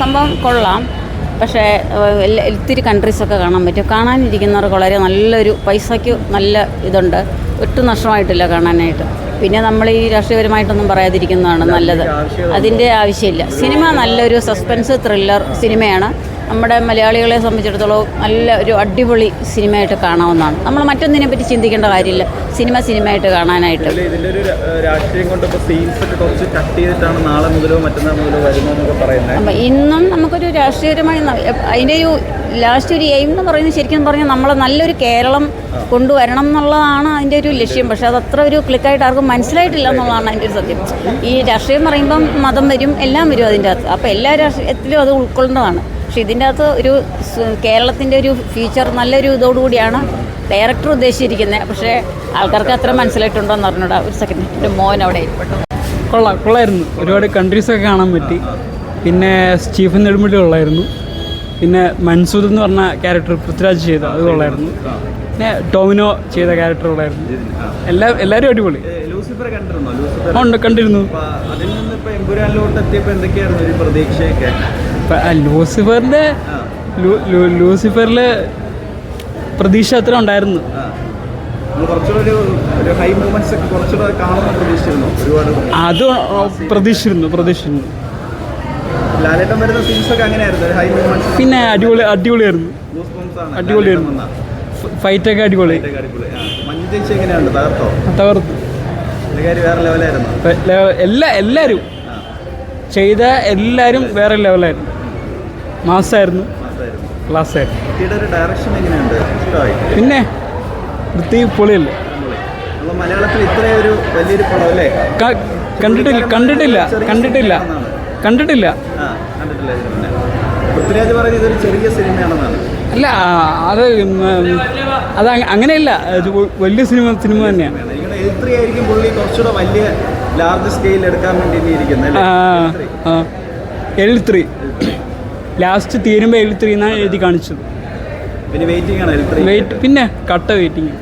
സംഭവം കൊള്ളാം. പക്ഷേ ഇത്തിരി കൺട്രീസൊക്കെ കാണാൻ പറ്റും. കാണാനിരിക്കുന്നവർക്ക് വളരെ നല്ലൊരു പൈസയ്ക്ക് നല്ല ഇതുണ്ട്. ഒട്ടും നഷ്ടമായിട്ടില്ല കാണാനായിട്ട്. പിന്നെ നമ്മൾ ഈ രാഷ്ട്രീയപരമായിട്ടൊന്നും പറയാതിരിക്കുന്നതാണ് നല്ലത്. അതിൻ്റെ ആവശ്യമില്ല. സിനിമ നല്ലൊരു സസ്പെൻസ് ത്രില്ലർ സിനിമയാണ്. നമ്മുടെ മലയാളികളെ സംബന്ധിച്ചിടത്തോളം നല്ല ഒരു അടിപൊളി സിനിമയായിട്ട് കാണാവുന്നതാണ്. നമ്മൾ മറ്റൊന്നിനെ പറ്റി ചിന്തിക്കേണ്ട കാര്യമില്ല. സിനിമയായിട്ട് കാണാനായിട്ട്. ഇതിൻ്റെ ഒരു രാഷ്ട്രീയം കൊണ്ട് ഇപ്പോൾ സീൻസൊക്കെ കുറച്ച് കട്ട് ചെയ്തിട്ടാണ് നാളെ മുതലോ മറ്റന്നാൾ മുതലോ വരുന്നതെന്നൊക്കെ പറയുന്നത്. അപ്പം ഇന്നും നമുക്കൊരു രാഷ്ട്രീയപരമായി അതിൻ്റെ ഒരു ലാസ്റ്റ് ഒരു എയിം എന്ന് പറയുന്നത് ശരിക്കും പറഞ്ഞാൽ നമ്മൾ നല്ലൊരു കേരളം കൊണ്ടുവരണം എന്നുള്ളതാണ് അതിൻ്റെ ഒരു ലക്ഷ്യം. പക്ഷേ അതത്ര ഒരു ക്ലിക്കായിട്ട് ആർക്കും മനസ്സിലായിട്ടില്ല എന്നുള്ളതാണ് അതിൻ്റെ ഒരു സത്യം. ഈ രാഷ്ട്രീയം പറയുമ്പം മതം വരും, എല്ലാം വരും അതിൻ്റെ അകത്ത്. അപ്പോൾ എല്ലാ രാഷ്ട്രീയത്തിലും അത് ഉൾക്കൊള്ളേണ്ടതാണ്. പക്ഷേ ഇതിൻ്റെ അകത്ത് ഒരു കേരളത്തിൻ്റെ ഒരു ഫ്യൂച്ചർ നല്ലൊരു ഇതോടുകൂടിയാണ് ഡയറക്ടർ ഉദ്ദേശിച്ചിരിക്കുന്നത്. പക്ഷേ ആൾക്കാർക്ക് അത്ര മനസ്സിലായിട്ടുണ്ടോ എന്ന് പറഞ്ഞൂടാ. ഒരു സെക്കൻഡ്, എൻ്റെ മോൻ അവിടെ കൊള്ളായിരുന്നു. ഒരുപാട് കൺട്രീസൊക്കെ കാണാൻ പറ്റി. പിന്നെ സ്റ്റീഫൻ നെടുമുടി കൊള്ളായിരുന്നു. പിന്നെ മൻസൂദ് എന്ന് പറഞ്ഞ ക്യാരക്ടർ പൃഥ്വിരാജ് ചെയ്ത അത് കൊള്ളായിരുന്നു. പിന്നെ ടോമിനോ ചെയ്ത ക്യാരക്ടർ കൊള്ളായിരുന്നു. എല്ലാവരും അടിപൊളി. ഉണ്ട്, കണ്ടിരുന്നു. ലൂസിഫറിലെ പ്രതീക്ഷ അത്ര ഉണ്ടായിരുന്നു. അത് പ്രതീക്ഷിച്ചിരുന്നു. പിന്നെ അടിപൊളിയായിരുന്നു. ഫൈറ്റൊക്കെ അടിപൊളി. തകർത്തു. എല്ലാവരും ചെയ്ത എല്ലാവരും വേറെ ലെവലായിരുന്നു. മാസായിരുന്നു, ക്ലാസ്സായിരുന്നു. പിന്നെ വൃത്തി പൊളിയല്ലേ. കണ്ടിട്ടില്ല. അല്ല, അത് അങ്ങനെയല്ല. വലിയ സിനിമ തന്നെയാണ്. എഴുത്രി ലാസ്റ്റ് തീരുമ്പോൾ 73 എന്നാണ് എഴുതി കാണിച്ചത്. പിന്നെ കട്ട വെയിറ്റിംഗ്.